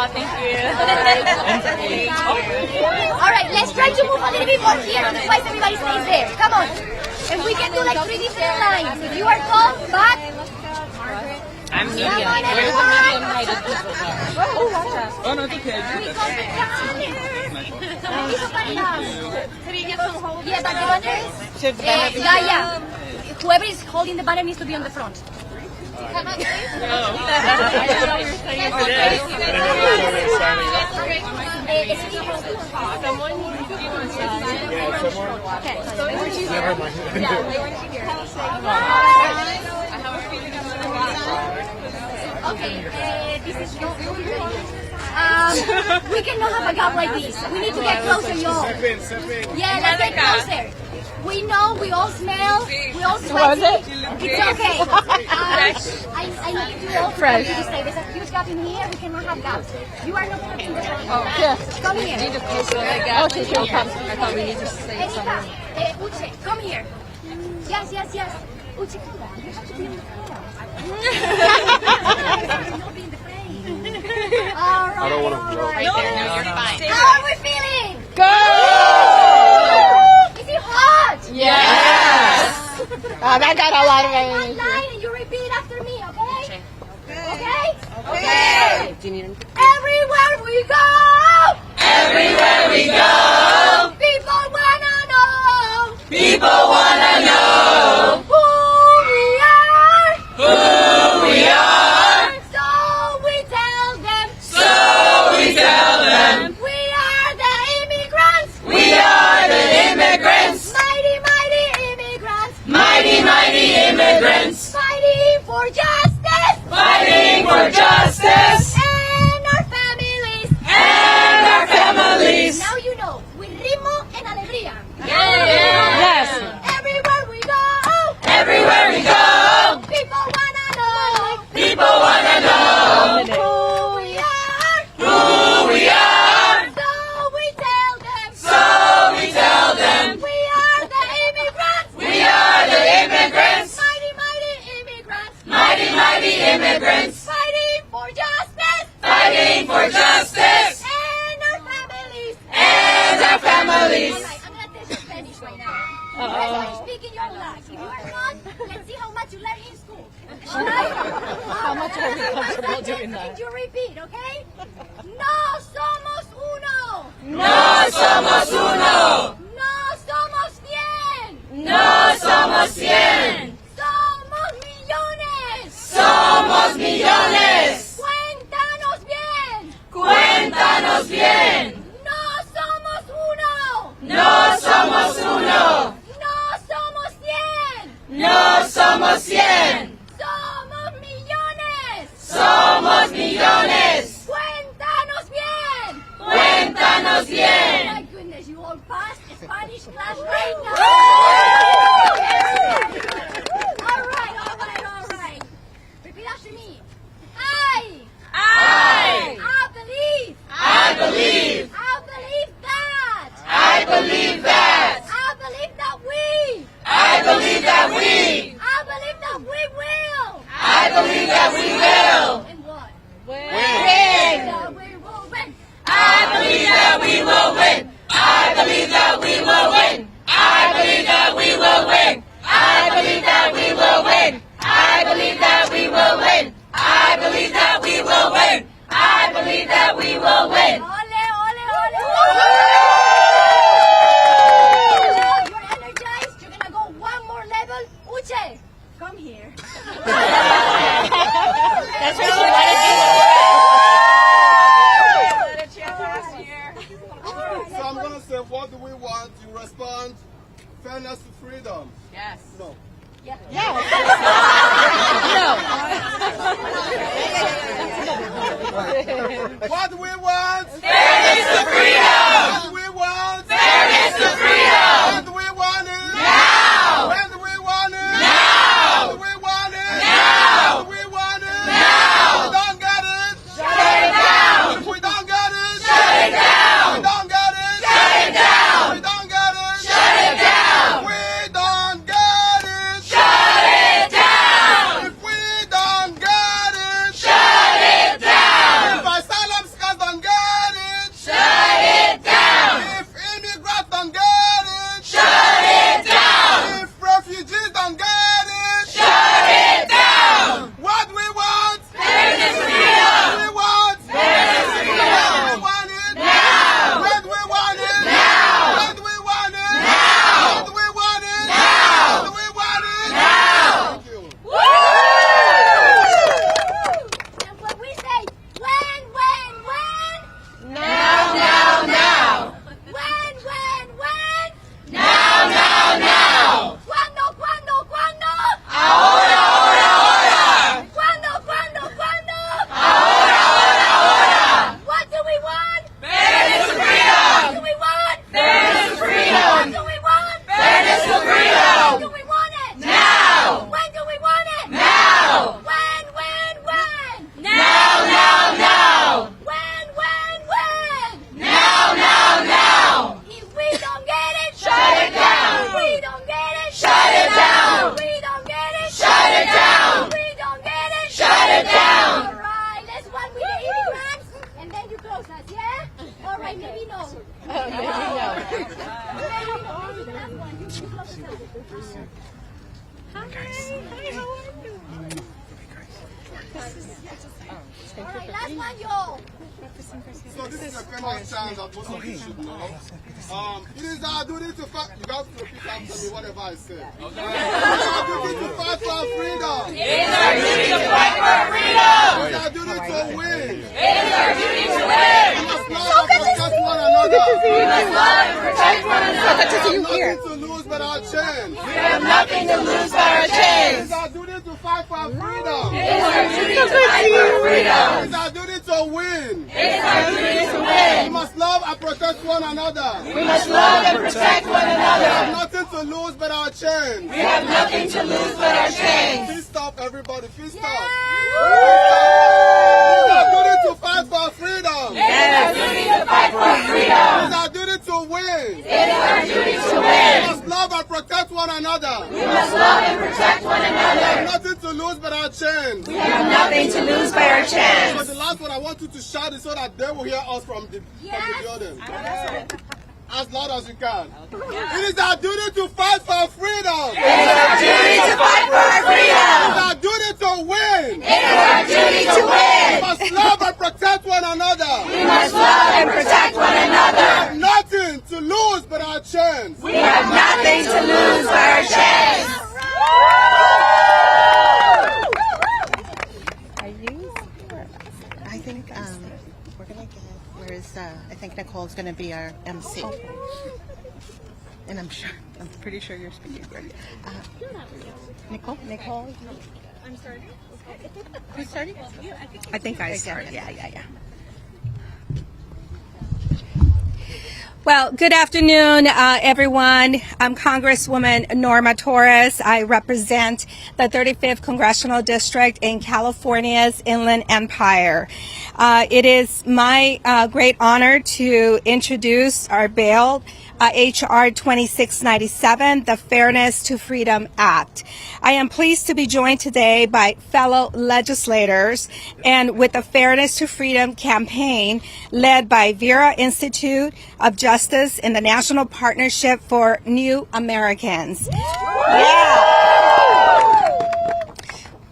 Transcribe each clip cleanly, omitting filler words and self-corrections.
thank you. All right, let's try to move a little bit more here, otherwise everybody stays there. Come on. And we can do like 3 different lines. If you are tall, back. I'm medium. Come on, Where's the everyone. medium-heighted people? Oh, no, it's okay. We got the challenge. Yeah, but the banners. Gaia, whoever is holding the banner needs to be on the front. Okay, this is we cannot have a gap like this. We need to get closer, y'all. Yeah, let's get closer. We know, we all smell, we all sweaty. It's okay. I need you all to stay. There's a huge gap in here. We cannot have gaps. You are not in the front. Come here. Oh, she'll come. I thought we need to say something. Uche, come here. Yes. Uche, come on. You have to be in the front. Not be in the frame. All right. I don't want to blow. Right there. No, you're fine. How are we feeling? Good! Is it hot? Yes! That got a lot of One energy. line and you repeat after me, okay? Okay? Okay. Everywhere we go! Everywhere we go, People wanna know people wanna know who we are. who we are. So we tell them So we tell them we are the immigrants. we are the immigrants. Mighty, mighty immigrants. Mighty, mighty immigrants. Fighting for justice. Fighting for justice And our families. and our families. Now you know, with ritmo and alegría. Yes. Everywhere we go, Everywhere we go, people wanna know people wanna know who we are. who we are. So we tell them So we tell them we are the immigrants. we are the immigrants. Mighty, mighty immigrants. Mighty, mighty immigrants. Fighting for justice. Fighting for justice And our families. and our families. All right, I'm gonna test your Spanish right now. You guys are speaking your lives. If you are not, let's see how much you learn in school. All right? How much are we comfortable doing that? You repeat, okay? No somos uno. No somos uno. No somos 100. No somos 100. Somos millones. Somos millones. Cuéntanos bien. Cuéntanos bien. No somos uno. No somos uno. No somos 100. No somos 100. Somos millones. Somos millones. Cuéntanos bien. Cuéntanos bien. My goodness, you all passed Spanish class right now. All right. Repeat after me. I believe I believe that. I believe that. I believe that we. I believe that we. I believe that we will. I believe that we will. And what? Win. That we will win. I believe that we will win. I believe that we will win. I believe that we will win. I believe that we will win. I believe that we will win. I believe that we will win. I believe that we will win. Ole, ole, ole, ole. You're energized. You're gonna go one more level. Uche, come here. That's what she wanted to So I'm going to say, what do we want? You respond, fairness to freedom. Yes. No. What do we want? Fairness to freedom. What do we want? Fairness to freedom. When do we want it? Now. When do we want it? Now. When do we want it? Now. When do we want it? Now. If we don't get it. Shut it down. If we don't get it. Shut it down. If we don't get it. Shut it down. If we don't get it. Shut it down. If we don't get it. Shut it down. If we don't get it. Shut it down. If I silence because Hi, maybe no. Maybe no. Hi, how are you? All right, last one, yo. So this is a famous chant that most of you should know. It is our duty to fight. You have to repeat after me whatever I say. It is our duty to fight for our freedom. It is our duty to fight for our freedom. It is our duty to win. It is our duty to win. We must love and protect one another. We must love and protect one another. We have nothing to lose but our chance. We have nothing to lose but our It chance. is our duty to fight for our freedom. It is our duty to fight for our freedom. It is our duty to win. It is our duty to We win. must love and protect one another. We must love and protect one We have another. nothing to lose but our chance. We have nothing to lose but our chance. Please stop, everybody. Please stop. Yeah. It is our duty to fight for our freedom. It is our duty to fight for our freedom. It is our duty to win. It is our duty to We win. must love and protect one another. We must love and protect one We another. have nothing to lose but our chance. We have nothing to lose but our So chance. the last one I want you to shout it so that they will hear us from the building. As loud as you can. It is our duty to fight for freedom. It is our duty to fight for our It freedom. is our duty to win. It is our duty to We win. must love and protect one another. We must love and protect one We another. have nothing to lose but our chance. We have nothing to lose but our chance. Are you? I think we're gonna get. Where's I think Nicole's gonna be our MC. And I'm pretty sure you're speaking right. Nicole. I'm starting. Who's starting? I think I started. Yeah. Well, good afternoon, everyone. I'm Congresswoman Norma Torres. I represent the 35th Congressional District in California's Inland Empire. It is my great honor to introduce our bill, H.R. 2697, the Fairness to Freedom Act. I am pleased to be joined today by fellow legislators and with the Fairness to Freedom campaign led by Vera Institute of Justice and the National Partnership for New Americans.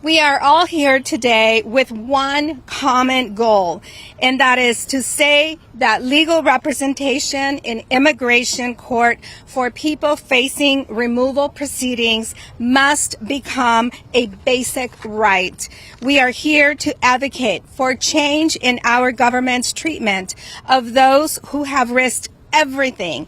We are all here today with one common goal, and that is to say that legal representation in immigration court for people facing removal proceedings must become a basic right. We are here to advocate for change in our government's treatment of those who have risked everything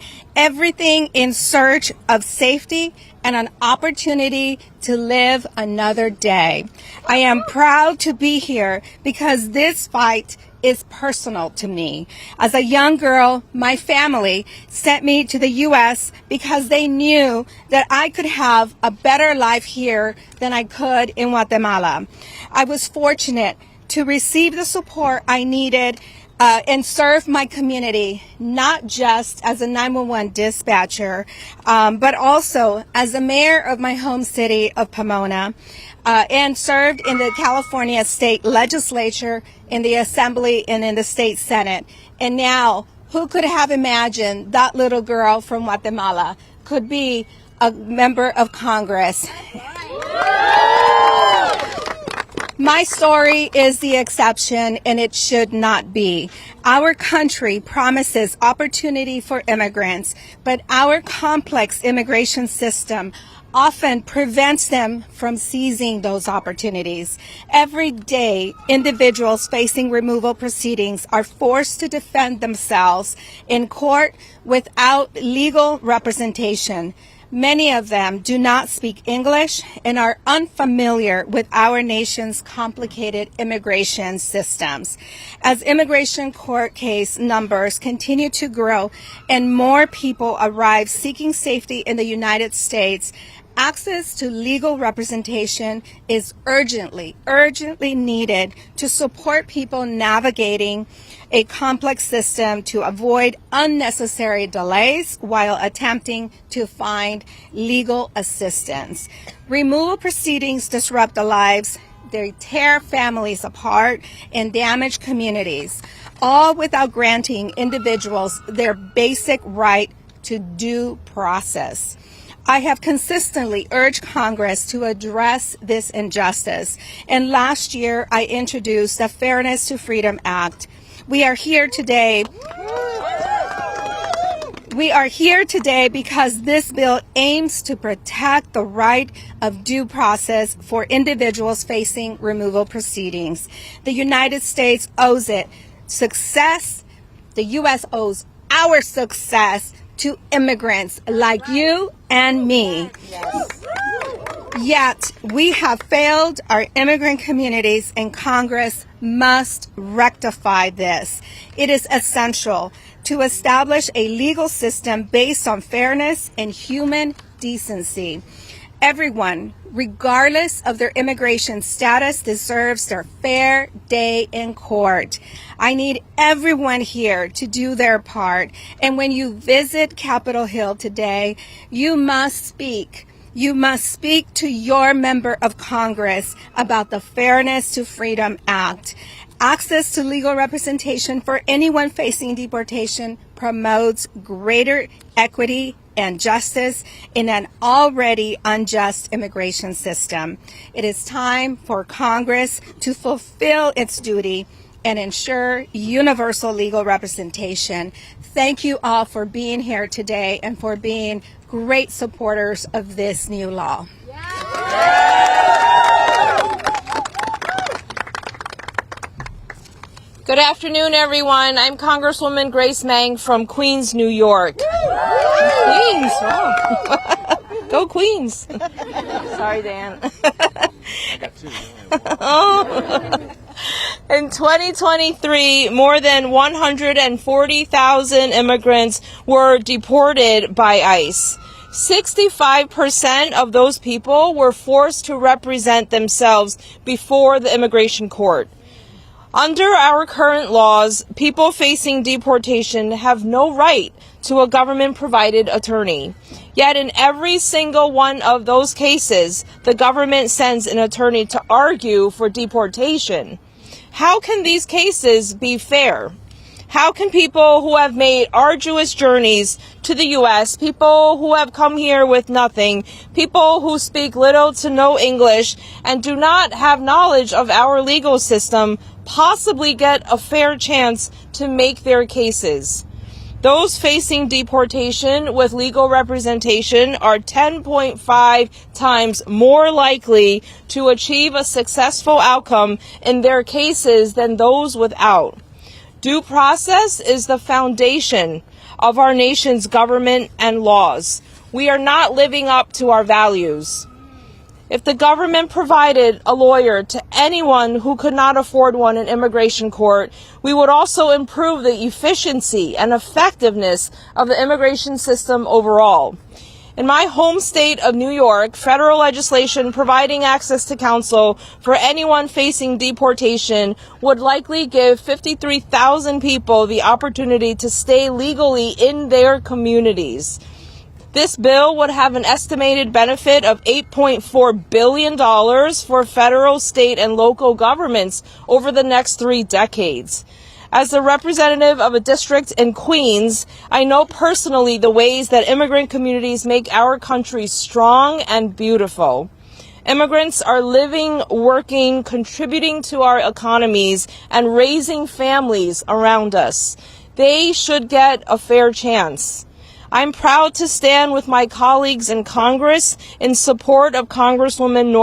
in search of safety and an opportunity to live another day. I am proud to be here because this fight is personal to me. As a young girl, my family sent me to the U.S. because they knew that I could have a better life here than I could in Guatemala. I was fortunate to receive the support I needed and serve my community, not just as a 911 dispatcher, but also as the mayor of my home city of Pomona, and served in the California State Legislature, in the Assembly, and in the State Senate. And now, who could have imagined that little girl from Guatemala could be a member of Congress? My story is the exception, and it should not be. Our country promises opportunity for immigrants, but our complex immigration system often prevents them from seizing those opportunities. Every day, individuals facing removal proceedings are forced to defend themselves in court without legal representation. Many of them do not speak English and are unfamiliar with our nation's complicated immigration systems. As immigration court case numbers continue to grow and more people arrive seeking safety in the United States, access to legal representation is urgently needed to support people navigating a complex system to avoid unnecessary delays while attempting to find legal assistance. Removal proceedings disrupt the lives, they tear families apart, and damage communities. all without granting individuals their basic right to due process. I have consistently urged Congress to address this injustice, and last year I introduced the Fairness to Freedom Act. We are here today because this bill aims to protect the right of due process for individuals facing removal proceedings. The United States owes it success. The U.S. owes our success to immigrants like you and me. Yet we have failed our immigrant communities, and Congress must rectify this. It is essential to establish a legal system based on fairness and human decency. Everyone, regardless of their immigration status, deserves their fair day in court. I need everyone here to do their part. And when you visit Capitol Hill today, you must speak. You must speak to your member of Congress about the Fairness to Freedom Act. Access to legal representation for anyone facing deportation promotes greater equity and justice in an already unjust immigration system. It is time for Congress to fulfill its duty and ensure universal legal representation. Thank you all for being here today and for being great supporters of this new law. Good afternoon, everyone. I'm Congresswoman Grace Meng from Queens, New York. Queens, wow. Go Queens. Sorry, Dan. In 2023, more than 140,000 immigrants were deported by ICE. 65% of those people were forced to represent themselves before the immigration court. Under our current laws, people facing deportation have no right to a government-provided attorney. Yet in every single one of those cases, the government sends an attorney to argue for deportation. How can these cases be fair? How can people who have made arduous journeys to the U.S., people who have come here with nothing, people who speak little to no English and do not have knowledge of our legal system, possibly get a fair chance to make their cases? Those facing deportation with legal representation are 10.5 times more likely to achieve a successful outcome in their cases than those without. Due process is the foundation of our nation's government and laws. We are not living up to our values. If the government provided a lawyer to anyone who could not afford one in immigration court, we would also improve the efficiency and effectiveness of the immigration system overall. In my home state of New York, federal legislation providing access to counsel for anyone facing deportation would likely give 53,000 people the opportunity to stay legally in their communities. This bill would have an estimated benefit of $8.4 billion for federal, state, and local governments over the next 3 decades. As a representative of a district in Queens, I know personally the ways that immigrant communities make our country strong and beautiful. Immigrants are living, working, contributing to our economies, and raising families around us. They should get a fair chance. I'm proud to stand with my colleagues in Congress in support of Congresswoman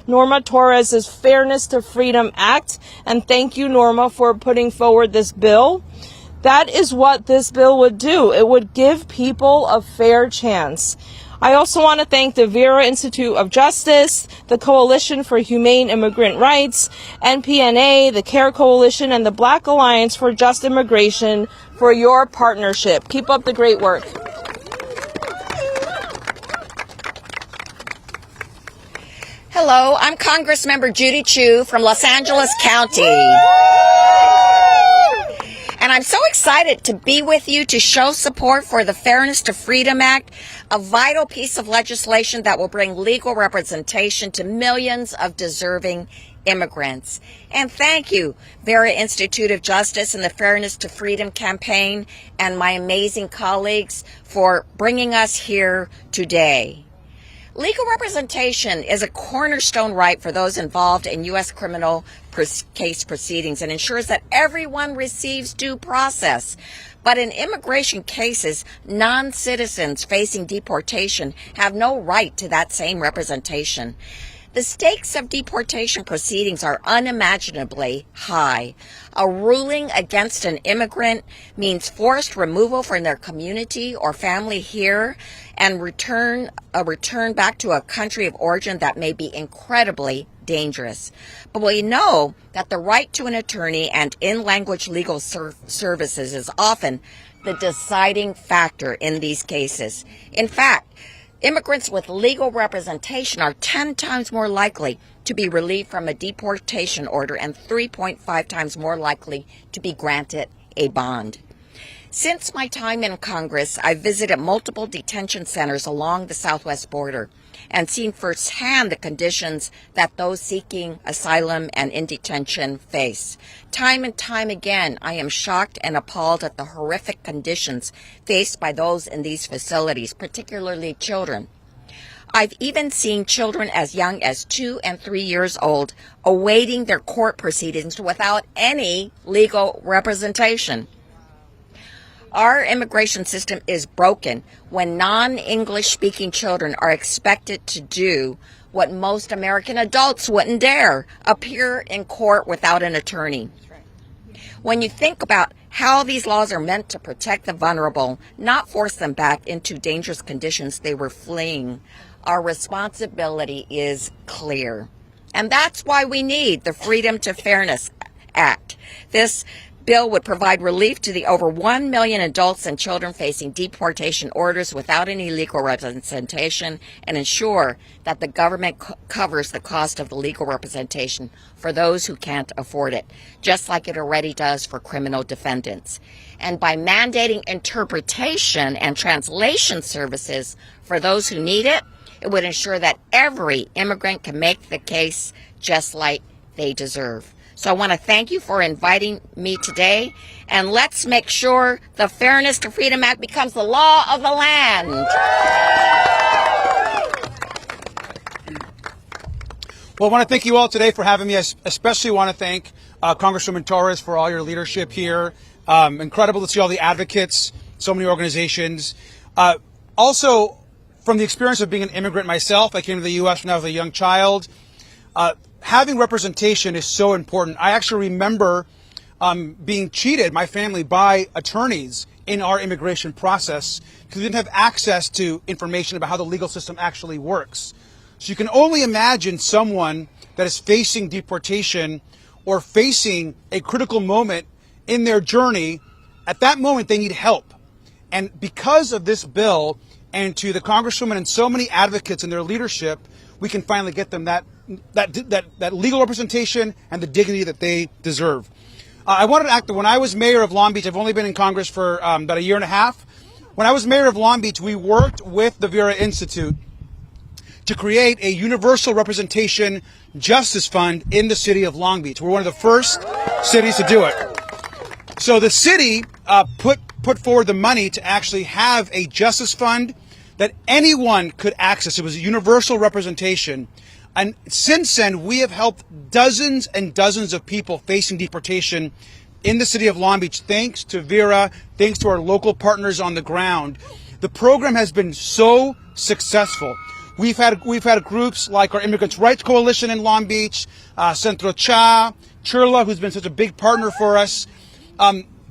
Norma Torres' Fairness to Freedom Act, and thank you, Norma, for putting forward this bill. That is what this bill would do. It would give people a fair chance. I also want to thank the Vera Institute of Justice, the Coalition for Humane Immigrant Rights, NPNA, the CARE Coalition, and the Black Alliance for Just Immigration for your partnership. Keep up the great work. Hello, I'm Congressmember Judy Chu from Los Angeles County. And I'm so excited to be with you to show support for the Fairness to Freedom Act, a vital piece of legislation that will bring legal representation to millions of deserving immigrants. And thank you, Vera Institute of Justice and the Fairness to Freedom campaign, and my amazing colleagues for bringing us here today. Legal representation is a cornerstone right for those involved in U.S. criminal case proceedings and ensures that everyone receives due process. But in immigration cases, non-citizens facing deportation have no right to that same representation. The stakes of deportation proceedings are unimaginably high. A ruling against an immigrant means forced removal from their community or family here and a return back to a country of origin that may be incredibly dangerous. But we know that the right to an attorney and in-language legal services is often the deciding factor in these cases. In fact, immigrants with legal representation are 10 times more likely to be relieved from a deportation order and 3.5 times more likely to be granted a bond. Since my time in Congress, I've visited multiple detention centers along the southwest border and seen firsthand the conditions that those seeking asylum and in detention face. Time and time again, I am shocked and appalled at the horrific conditions faced by those in these facilities, particularly children. I've even seen children as young as 2 and 3 years old awaiting their court proceedings without any legal representation. Our immigration system is broken when non-English speaking children are expected to do what most American adults wouldn't dare, appear in court without an attorney. When you think about how these laws are meant to protect the vulnerable, not force them back into dangerous conditions they were fleeing, our responsibility is clear. And that's why we need the Freedom to Fairness Act. This bill would provide relief to the over 1 million adults and children facing deportation orders without any legal representation and ensure that the government covers the cost of the legal representation for those who can't afford it, just like it already does for criminal defendants. And by mandating interpretation and translation services for those who need it, it would ensure that every immigrant can make the case just like they deserve. So I want to thank you for inviting me today, and let's make sure the Fairness to Freedom Act becomes the law of the land. Well, I want to thank you all today for having me. I especially want to thank Congresswoman Torres for all your leadership here. Incredible to see all the advocates, so many organizations. Also, from the experience of being an immigrant myself, I came to the U.S. when I was a young child. Having representation is so important. I actually remember being cheated, my family, by attorneys in our immigration process because we didn't have access to information about how the legal system actually works. So you can only imagine someone that is facing deportation or facing a critical moment in their journey. At that moment, they need help. And because of this bill, and to the Congresswoman and so many advocates and their leadership, we can finally get them that legal representation and the dignity that they deserve. I wanted to act when I was mayor of Long Beach. I've only been in Congress for about a year and a half. When I was mayor of Long Beach, we worked with the Vera Institute to create a universal representation justice fund in the city of Long Beach. We're one of the first cities to do it. So the city put forward the money to actually have a justice fund that anyone could access. It was a universal representation. And since then, we have helped dozens and dozens of people facing deportation in the city of Long Beach, thanks to Vera, thanks to our local partners on the ground. The program has been so successful. We've had groups like our Immigrants' Rights Coalition in Long Beach, Centro Cha, Chirla, who's been such a big partner for us,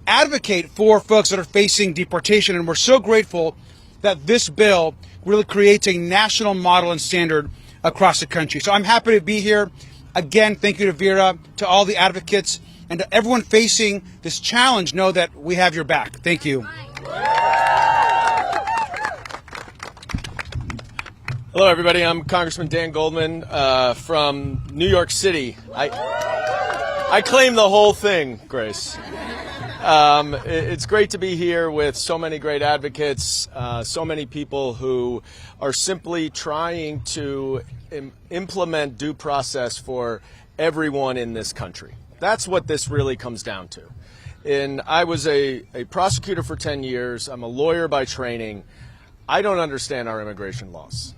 advocate for folks that are facing deportation. And we're so grateful that this bill really creates a national model and standard across the country. So I'm happy to be here. Again, thank you to Vera, to all the advocates, and to everyone facing this challenge. Know that we have your back. Thank you. Hello, everybody. I'm Congressman Dan Goldman from New York City. I claim the whole thing, Grace. It's great to be here with so many great advocates, so many people who are simply trying to implement due process for everyone in this country. That's what this really comes down to. And I was a prosecutor for 10 years. I'm a lawyer by training. I don't understand our immigration laws.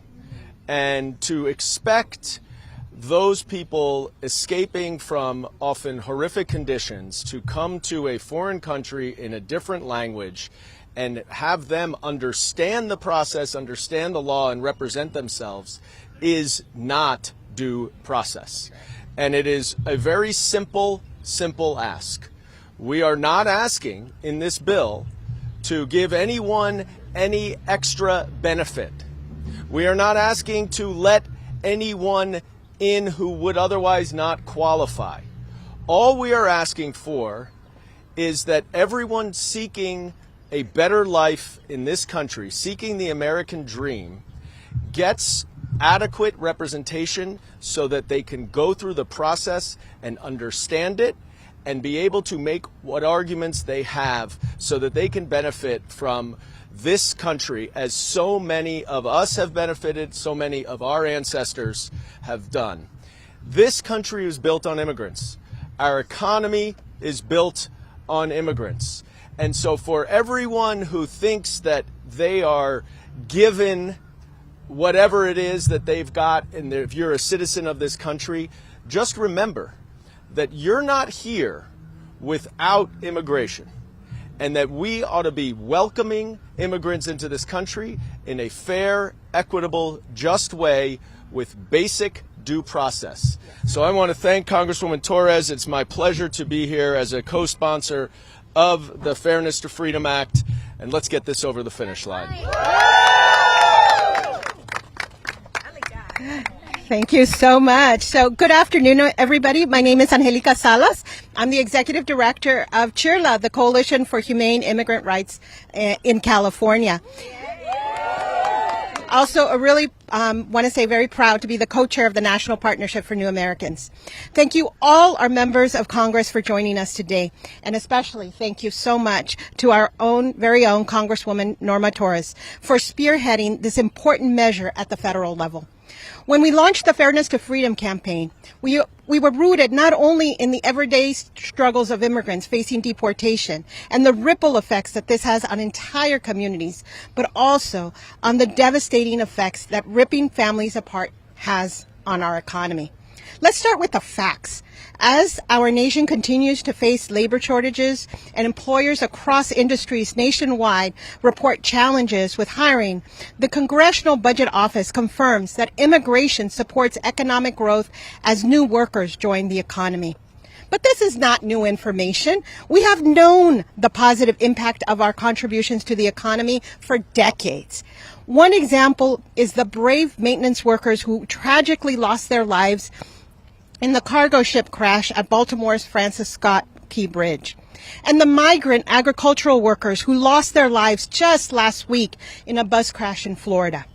And to expect those people escaping from often horrific conditions to come to a foreign country in a different language and have them understand the process, understand the law, and represent themselves is not due process. And it is a very simple ask. We are not asking in this bill to give anyone any extra benefit. We are not asking to let anyone in who would otherwise not qualify. All we are asking for is that everyone seeking a better life in this country, seeking the American dream, gets adequate representation so that they can go through the process and understand it and be able to make what arguments they have so that they can benefit from this country as so many of us have benefited, so many of our ancestors have done. This country is built on immigrants. Our economy is built on immigrants. And so for everyone who thinks that they are given whatever it is that they've got, and if you're a citizen of this country, just remember that you're not here without immigration, and that we ought to be welcoming immigrants into this country in a fair, equitable, just way with basic due process. So I want to thank Congresswoman Torres. It's my pleasure to be here as a co-sponsor of the Fairness to Freedom Act, and let's get this over the finish line. Thank you so much. So good afternoon, everybody. My name is Angelica Salas. I'm the Executive Director of CHIRLA, the Coalition for Humane Immigrant Rights in California. Also, I really want to say very proud to be the co-chair of the National Partnership for New Americans. Thank you all our members of Congress for joining us today. And especially thank you so much to our very own Congresswoman Norma Torres for spearheading this important measure at the federal level. When we launched the Fairness to Freedom campaign, we were rooted not only in the everyday struggles of immigrants facing deportation and the ripple effects that this has on entire communities, but also on the devastating effects that ripping families apart has on our economy. Let's start with the facts. As our nation continues to face labor shortages and employers across industries nationwide report challenges with hiring, the Congressional Budget Office confirms that immigration supports economic growth as new workers join the economy. But this is not new information. We have known the positive impact of our contributions to the economy for decades. One example is the brave maintenance workers who tragically lost their lives in the cargo ship crash at Baltimore's Francis Scott Key Bridge, and the migrant agricultural workers who lost their lives just last week in a bus crash in Florida.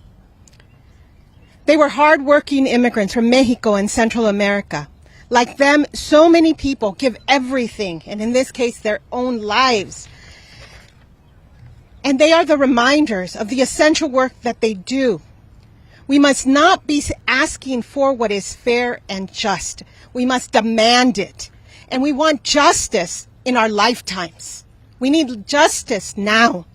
They were hardworking immigrants from Mexico and Central America. Like them, so many people give everything, and in this case, their own lives. And they are the reminders of the essential work that they do. We must not be asking for what is fair and just. We must demand it. And we want justice in our lifetimes. We need justice now.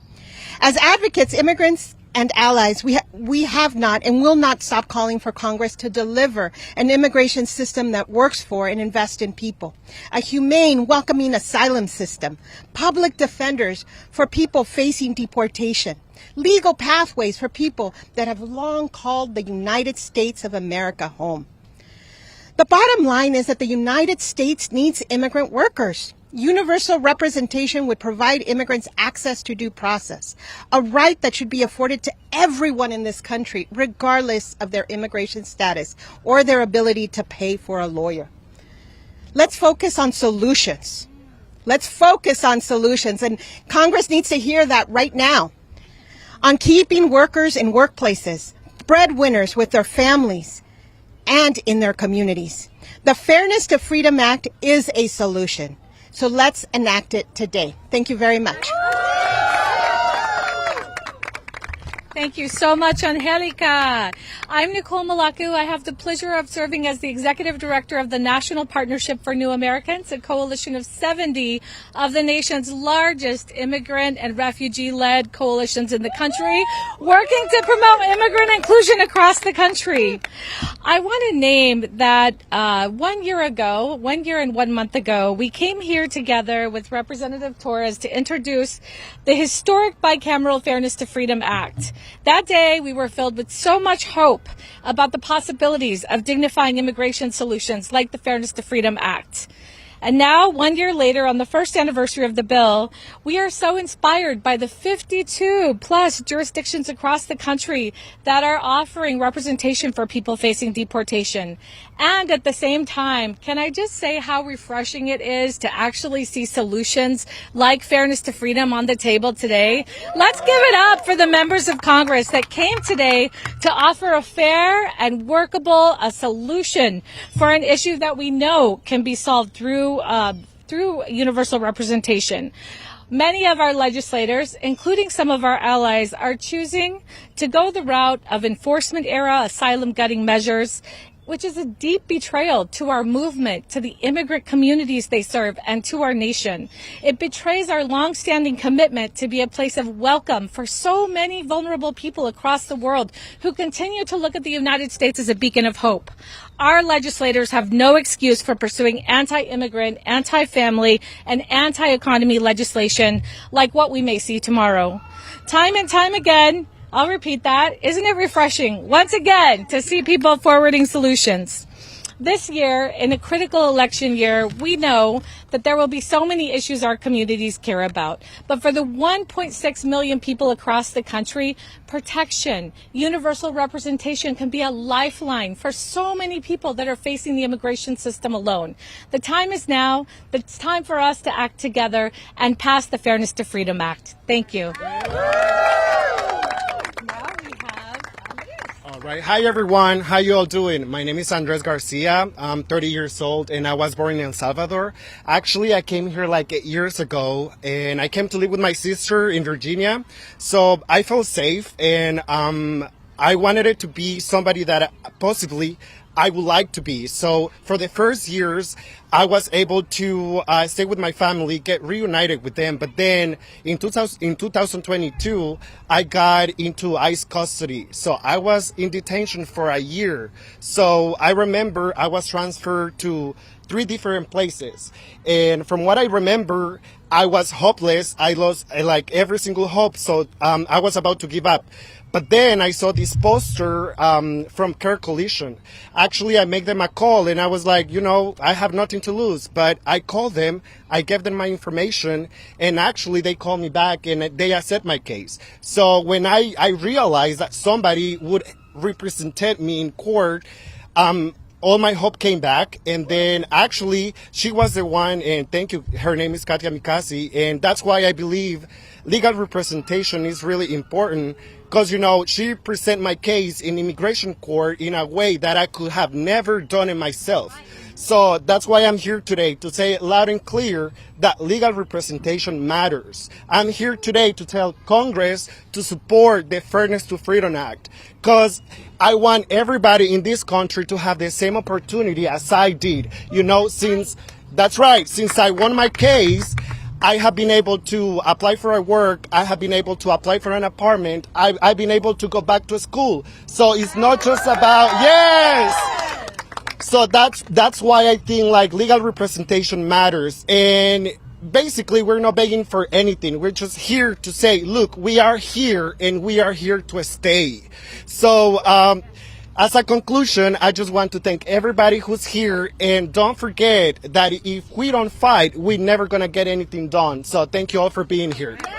As advocates, immigrants, and allies, we have not and will not stop calling for Congress to deliver an immigration system that works for and invests in people, a humane, welcoming asylum system, public defenders for people facing deportation, legal pathways for people that have long called the United States of America home. The bottom line is that the United States needs immigrant workers. Universal representation would provide immigrants access to due process, a right that should be afforded to everyone in this country, regardless of their immigration status or their ability to pay for a lawyer. Let's focus on solutions. Let's focus on solutions, and Congress needs to hear that right now. On keeping workers in workplaces, breadwinners with their families, and in their communities. The Fairness to Freedom Act is a solution. So let's enact it today. Thank you very much. Thank you so much, Angelica. I'm Nicole Malaku. I have the pleasure of serving as the Executive Director of the National Partnership for New Americans, a coalition of 70 of the nation's largest immigrant and refugee-led coalitions in the country, working to promote immigrant inclusion across the country. I want to name that 1 year and 1 month ago, we came here together with Representative Torres to introduce the historic Bicameral Fairness to Freedom Act. That day, we were filled with so much hope about the possibilities of dignifying immigration solutions like the Fairness to Freedom Act. And now, 1 year later, on the first anniversary of the bill, we are so inspired by the 52 plus jurisdictions across the country that are offering representation for people facing deportation. And at the same time, can I just say how refreshing it is to actually see solutions like Fairness to Freedom on the table today? Let's give it up for the members of Congress that came today to offer a fair and workable solution for an issue that we know can be solved through universal representation. Many of our legislators, including some of our allies, are choosing to go the route of enforcement-era asylum-gutting measures, which is a deep betrayal to our movement, to the immigrant communities they serve, and to our nation. It betrays our longstanding commitment to be a place of welcome for so many vulnerable people across the world who continue to look at the United States as a beacon of hope. Our legislators have no excuse for pursuing anti-immigrant, anti-family, and anti-economy legislation like what we may see tomorrow. Time and time again, I'll repeat that. Isn't it refreshing, once again, to see people forwarding solutions? This year, in a critical election year, we know that there will be so many issues our communities care about. But for the 1.6 million people across the country, protection, universal representation can be a lifeline for so many people that are facing the immigration system alone. The time is now. It's time for us to act together and pass the Fairness to Freedom Act. Thank you. All right. Hi, everyone. How you all doing? My name is Andrees Garcia. I'm 30 years old, and I was born in El Salvador. Actually, I came here like 8 years ago, and I came to live with my sister in Virginia. So I felt safe, and I wanted it to be somebody that possibly I would like to be. So for the first years, I was able to stay with my family, get reunited with them. But then in 2022, I got into ICE custody. So I was in detention for a year. So I remember I was transferred to 3 different places. And from what I remember, I was hopeless. I lost like every single hope. So I was about to give up. But then I saw this poster from Care Coalition. Actually, I made them a call, and I was like, you know, I have nothing to lose. But I called them, I gave them my information, and actually they called me back, and they accept my case. So when I realized that somebody would represent me in court, all my hope came back. And then actually she was the one, and thank you, her name is Katia Mikasi, and that's why I believe legal representation is really important. Because, you know, she presented my case in immigration court in a way that I could have never done it myself. So that's why I'm here today, to say it loud and clear that legal representation matters. I'm here today to tell Congress to support the Fairness to Freedom Act, because I want everybody in this country to have the same opportunity as I did. You know, since I won my case, I have been able to apply for a work. I have been able to apply for an apartment. I've been able to go back to school. So it's not just about, yes! So that's why I think like legal representation matters. And basically we're not begging for anything. We're just here to say, look, we are here and we are here to stay. So, as a conclusion, I just want to thank everybody who's here, and don't forget that if we don't fight, we're never going to get anything done. So thank you all for being here. Thank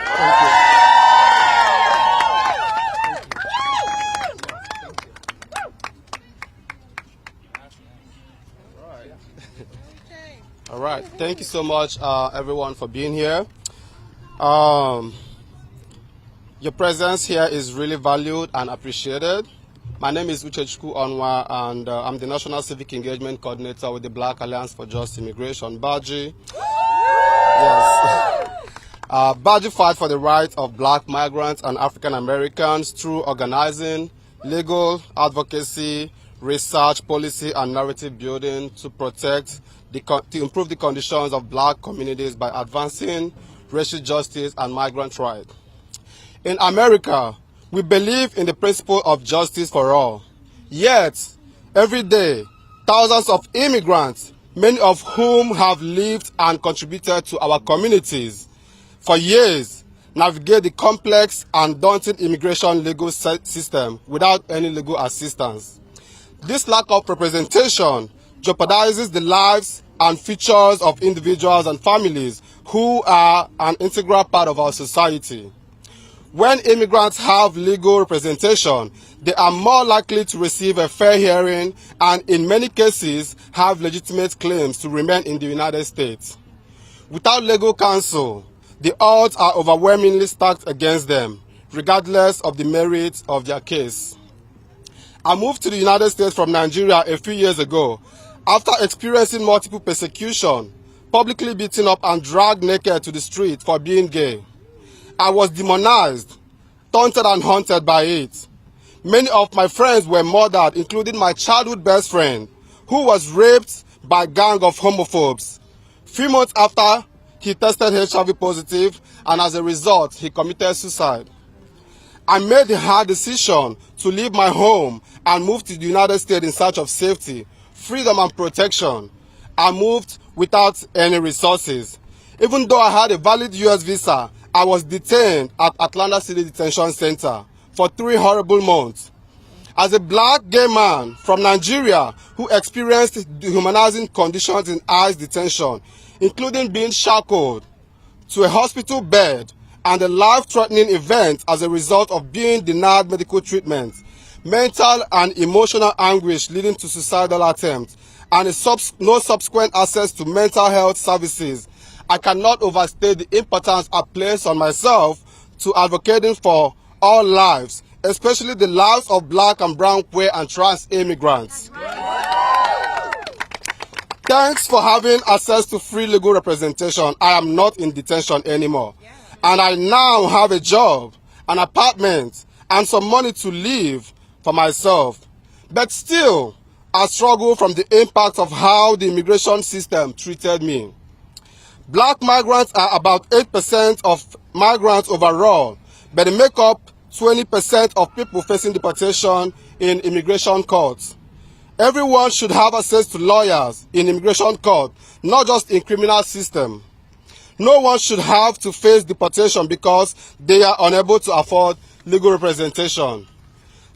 you. All right. Thank you so much, everyone, for being here. Your presence here is really valued and appreciated. My name is Uku Ona, and I'm the National Civic Engagement Coordinator with the Black Alliance for Just Immigration, BAJI. Yes. Badger fight for the rights of black migrants and African Americans through organizing, legal advocacy, research, policy, and narrative building to improve the conditions of black communities by advancing racial justice and migrant rights. In America, we believe in the principle of justice for all. Yet, every day, thousands of immigrants, many of whom have lived and contributed to our communities for years, navigate the complex and daunting immigration legal system without any legal assistance. This lack of representation jeopardizes the lives and futures of individuals and families who are an integral part of our society. When immigrants have legal representation, they are more likely to receive a fair hearing and, in many cases, have legitimate claims to remain in the United States. Without legal counsel, the odds are overwhelmingly stacked against them, regardless of the merits of their case. I moved to the United States from Nigeria a few years ago after experiencing multiple persecution, publicly beaten up and dragged naked to the street for being gay. I was demonized, taunted and haunted by it. Many of my friends were murdered, including my childhood best friend, who was raped by a gang of homophobes. Few months after, he tested HIV positive, and as a result, he committed suicide. I made the hard decision to leave my home and move to the United States in search of safety, freedom, and protection. I moved without any resources. Even though I had a valid U.S. visa, I was detained at Atlanta City Detention Center for 3 horrible months. As a black gay man from Nigeria who experienced dehumanizing conditions in ICE detention, including being shackled to a hospital bed and a life-threatening event as a result of being denied medical treatment, mental and emotional anguish leading to suicidal attempts, and no subsequent access to mental health services, I cannot overstate the importance I place on myself to advocating for all lives, especially the lives of black and brown, queer, and trans immigrants. Thanks for having access to free legal representation. I am not in detention anymore. And I now have a job, an apartment, and some money to live for myself. But still, I struggle from the impact of how the immigration system treated me. Black migrants are about 8% of migrants overall, but they make up 20% of people facing deportation in immigration courts. Everyone should have access to lawyers in immigration court, not just in criminal system. No one should have to face deportation because they are unable to afford legal representation.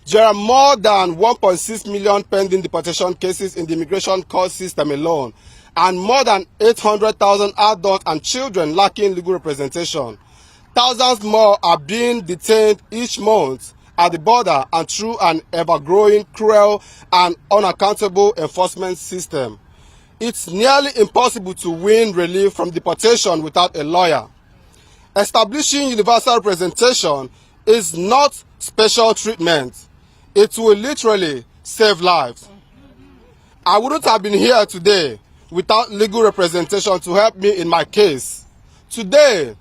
There are more than 1.6 million pending deportation cases in the immigration court system alone, and more than 800,000 adults and children lacking legal representation. Thousands more are being detained each month at the border and through an ever-growing, cruel, and unaccountable enforcement system. It's nearly impossible to win relief from deportation without a lawyer. Establishing universal representation is not special treatment. It will literally save lives. I wouldn't have been here today without legal representation to help me in my case. Today,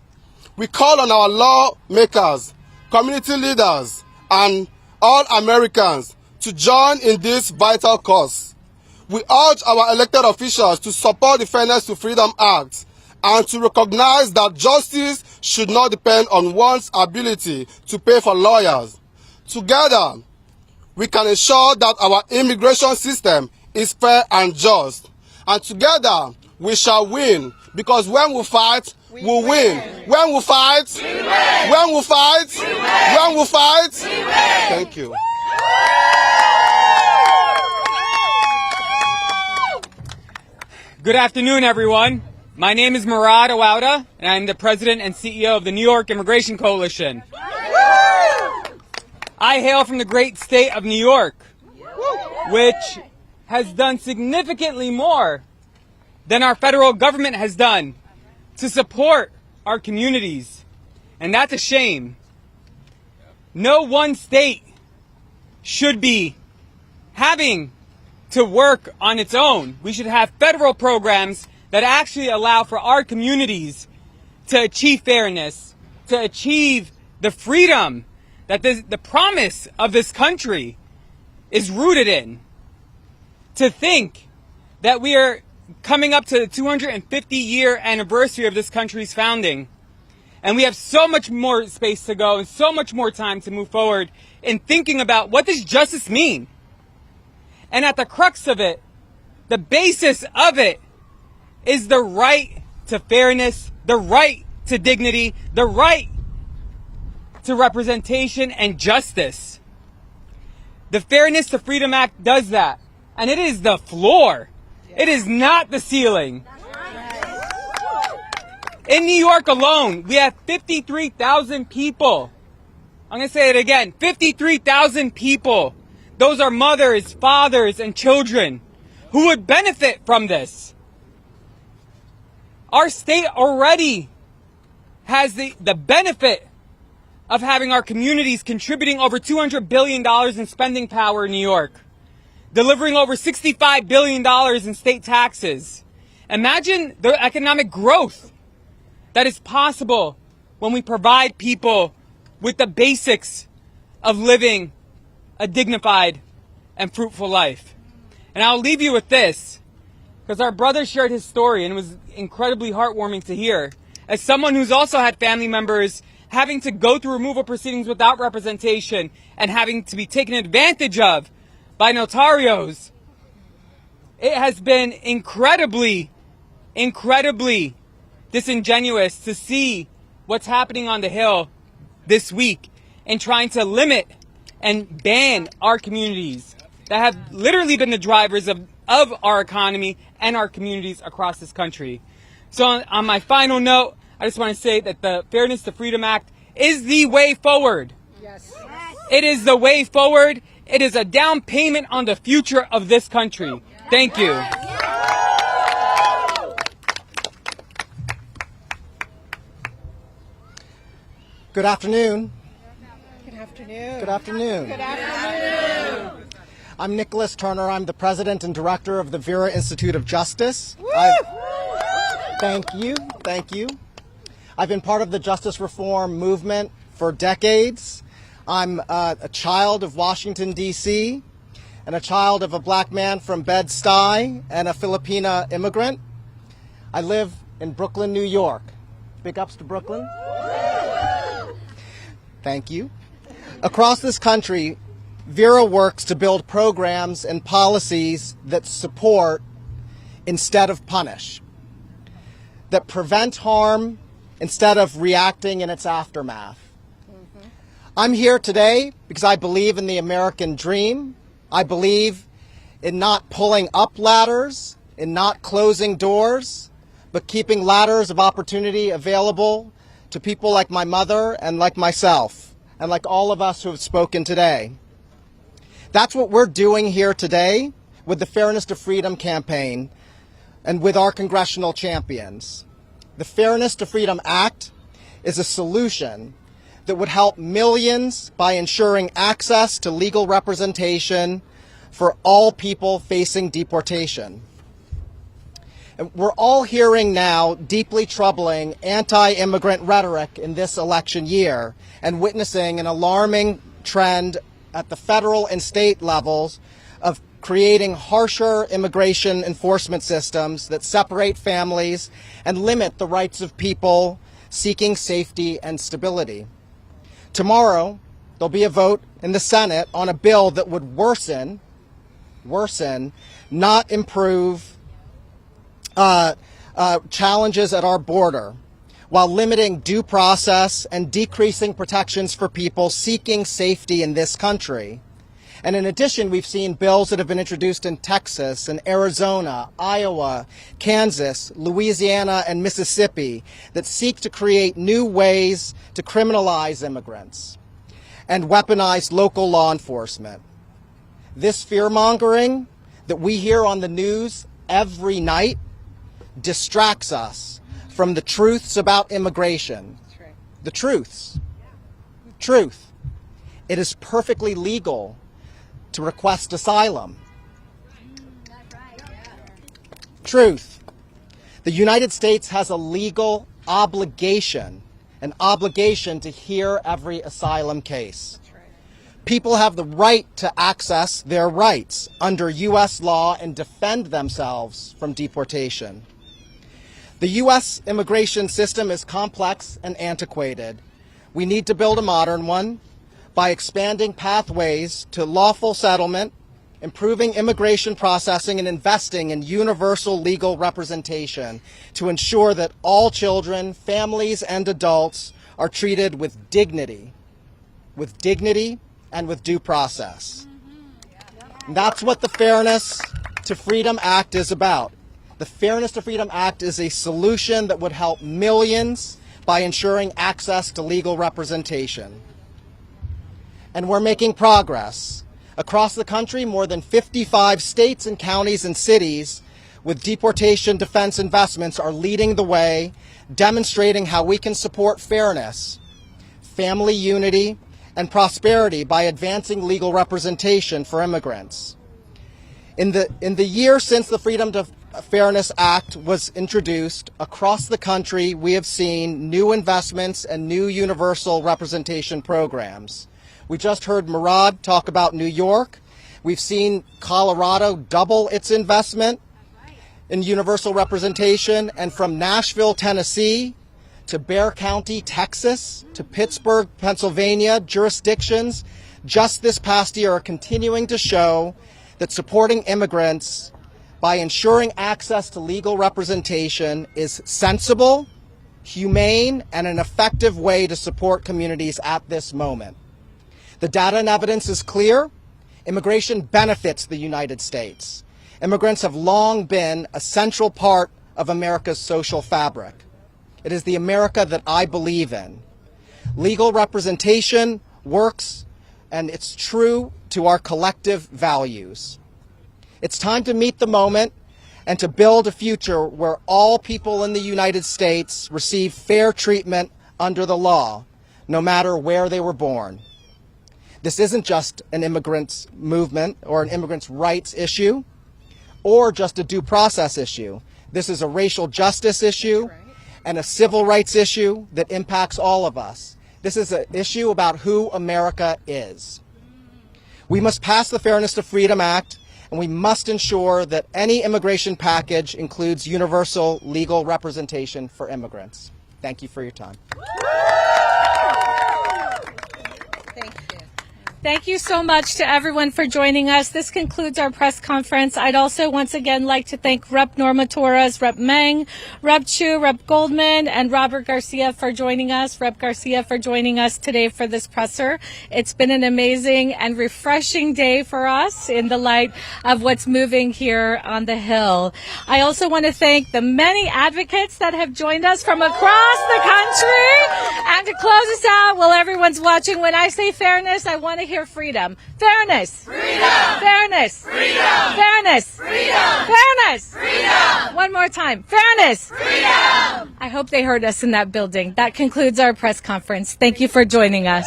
we call on our lawmakers, community leaders, and all Americans to join in this vital cause. We urge our elected officials to support the Fairness to Freedom Act and to recognize that justice should not depend on one's ability to pay for lawyers. Together, we can ensure that our immigration system is fair and just. And together, we shall win, because when we fight, we'll win. When we fight, we win. When we fight, we win. When we fight, we win. Thank you. Good afternoon, everyone. My name is Murad Awauda, and I'm the president and CEO of the New York Immigration Coalition. I hail from the great state of New York, which has done significantly more than our federal government has done to support our communities. And that's a shame. No one state should be having to work on its own. We should have federal programs that actually allow for our communities to achieve fairness, to achieve the freedom that the promise of this country is rooted in. To think that we are coming up to the 250-year anniversary of this country's founding, and we have so much more space to go and so much more time to move forward in thinking about what does justice mean? And at the crux of it, the basis of it, is the right to fairness, the right to dignity, the right to representation and justice. The Fairness to Freedom Act does that. And it is the floor. It is not the ceiling. In New York alone, we have 53,000 people. I'm going to say it again. 53,000 people. Those are mothers, fathers, and children who would benefit from this. Our state already has the benefit of having our communities contributing over $200 billion in spending power in New York, delivering over $65 billion in state taxes. Imagine the economic growth that is possible when we provide people with the basics of living a dignified and fruitful life. And I'll leave you with this, because our brother shared his story and it was incredibly heartwarming to hear. As someone who's also had family members having to go through removal proceedings without representation and having to be taken advantage of by notarios, it has been incredibly disingenuous to see what's happening on the Hill this week in trying to limit and ban our communities that have literally been the drivers of our economy and our communities across this country. So on my final note, I just want to say that the Fairness to Freedom Act is the way forward. Yes. It is the way forward. It is a down payment on the future of this country. Thank you. Good afternoon. Good afternoon. Good afternoon. Good afternoon. I'm Nicholas Turner. I'm the president and director of the Vera Institute of Justice. Thank you. Thank you. I've been part of the justice reform movement for decades. I'm a child of Washington, D.C., and a child of a black man from Bed-Stuy and a Filipina immigrant. I live in Brooklyn, New York. Big ups to Brooklyn. Thank you. Across this country, Vera works to build programs and policies that support instead of punish, that prevent harm instead of reacting in its aftermath. I'm here today because I believe in the American dream. I believe in not pulling up ladders, in not closing doors, but keeping ladders of opportunity available to people like my mother and like myself, and like all of us who have spoken today. That's what we're doing here today with the Fairness to Freedom campaign and with our congressional champions. The Fairness to Freedom Act is a solution that would help millions by ensuring access to legal representation for all people facing deportation. And we're all hearing now deeply troubling anti-immigrant rhetoric in this election year and witnessing an alarming trend at the federal and state levels of creating harsher immigration enforcement systems that separate families and limit the rights of people seeking safety and stability. Tomorrow, there'll be a vote in the Senate on a bill that would worsen, not improve challenges at our border, while limiting due process and decreasing protections for people seeking safety in this country. And in addition, we've seen bills that have been introduced in Texas and Arizona, Iowa, Kansas, Louisiana, and Mississippi that seek to create new ways to criminalize immigrants and weaponize local law enforcement. This fear-mongering that we hear on the news every night distracts us from the truths about immigration. The truths. Truth. It is perfectly legal to request asylum. Truth. The United States has a legal obligation, an obligation to hear every asylum case. People have the right to access their rights under U.S. law and defend themselves from deportation. The U.S. immigration system is complex and antiquated. We need to build a modern one by expanding pathways to lawful settlement, improving immigration processing, and investing in universal legal representation to ensure that all children, families, and adults are treated with dignity and with due process. And that's what the Fairness to Freedom Act is about. The Fairness to Freedom Act is a solution that would help millions by ensuring access to legal representation. And we're making progress. Across the country, more than 55 states and counties and cities with deportation defense investments are leading the way, demonstrating how we can support fairness, family unity, and prosperity by advancing legal representation for immigrants. In the year since the Freedom to Fairness Act was introduced, across the country we have seen new investments and new universal representation programs. We just heard Murad talk about New York. We've seen Colorado double its investment in universal representation, and from Nashville, Tennessee, to Bexar County, Texas, to Pittsburgh, Pennsylvania, jurisdictions just this past year are continuing to show that supporting immigrants by ensuring access to legal representation is sensible, humane, and an effective way to support communities at this moment. The data and evidence is clear. Immigration benefits the United States. Immigrants have long been a central part of America's social fabric. It is the America that I believe in. Legal representation works, and it's true to our collective values. It's time to meet the moment and to build a future where all people in the United States receive fair treatment under the law, no matter where they were born. This isn't just an immigrants' movement or an immigrants' rights issue or just a due process issue. This is a racial justice issue and a civil rights issue that impacts all of us. This is an issue about who America is. We must pass the Fairness to Freedom Act, and we must ensure that any immigration package includes universal legal representation for immigrants. Thank you for your time. Thank you so much to everyone for joining us. This concludes our press conference. I'd also once again like to thank Rep. Norma Torres, Rep. Meng, Rep. Chu, Rep. Goldman, and Robert Garcia for joining us, Rep. Garcia for joining us today for this presser. It's been an amazing and refreshing day for us in the light of what's moving here on the Hill. I also want to thank the many advocates that have joined us from across the country. And to close us out, while everyone's watching, when I say fairness, I want to hear freedom. Fairness. Freedom. Fairness. Freedom. Fairness. Freedom. Fairness. Freedom. One more time. Fairness. Freedom. I hope they heard us in that building. That concludes our press conference. Thank you for joining us.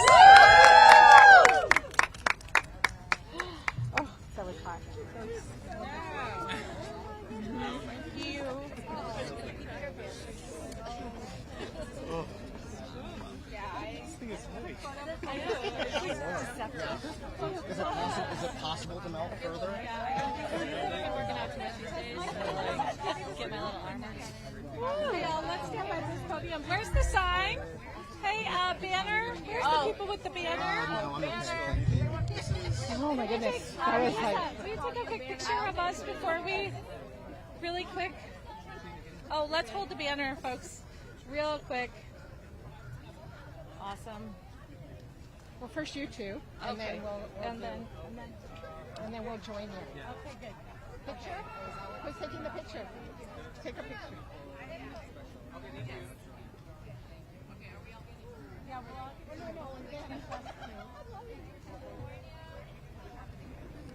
Is it possible to melt further? Let's stand by this podium. Where's the sign? Hey, banner. Here's the people with the banner. Oh my goodness. That was like... Will you take a quick picture of us before we... Really quick? Oh, let's hold the banner, folks. Real quick. Awesome. Well, first you two, and Okay. then we'll join you. Okay, good. Picture? Who's taking the picture? Take a picture. Yeah,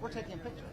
We're taking a picture.